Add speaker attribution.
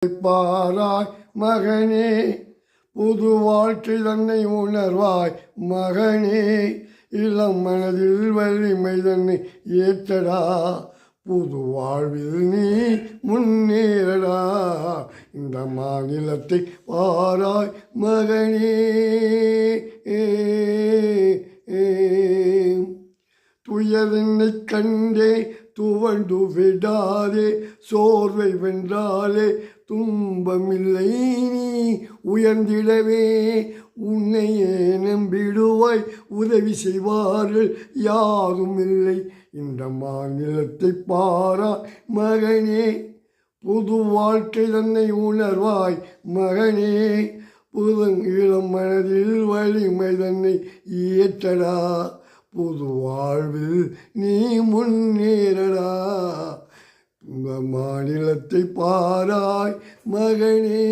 Speaker 1: பாராய் மகனே, புது வாழ்க்கை தன்னை உணர்வாய் மகனே, இளம் மனதில் வலிமை தன்னை ஏற்றடா, புது வாழ்வில் நீ முன்னேறடா, இந்த மாநிலத்தை பாராய் மகனே. துயரினை கண்டே துவண்டு விடாதே, சோர்வை வென்றாலே துன்பமில்லை நீ உயர்ந்திடவே, உன்னையே நம்பிடுவாய் உதவி செய்வார்கள் யாரும் இல்லை, இந்த மாநிலத்தை பாராய் மகனே, புது வாழ்க்கை தன்னை உணர்வாய் மகனே, புது இளம் மனதில் வலிமை தன்னை ஏற்றடா, புது வாழ்வில் நீ முன்னேறடா, இந்த மாநிலத்தை பாராய் மகனே.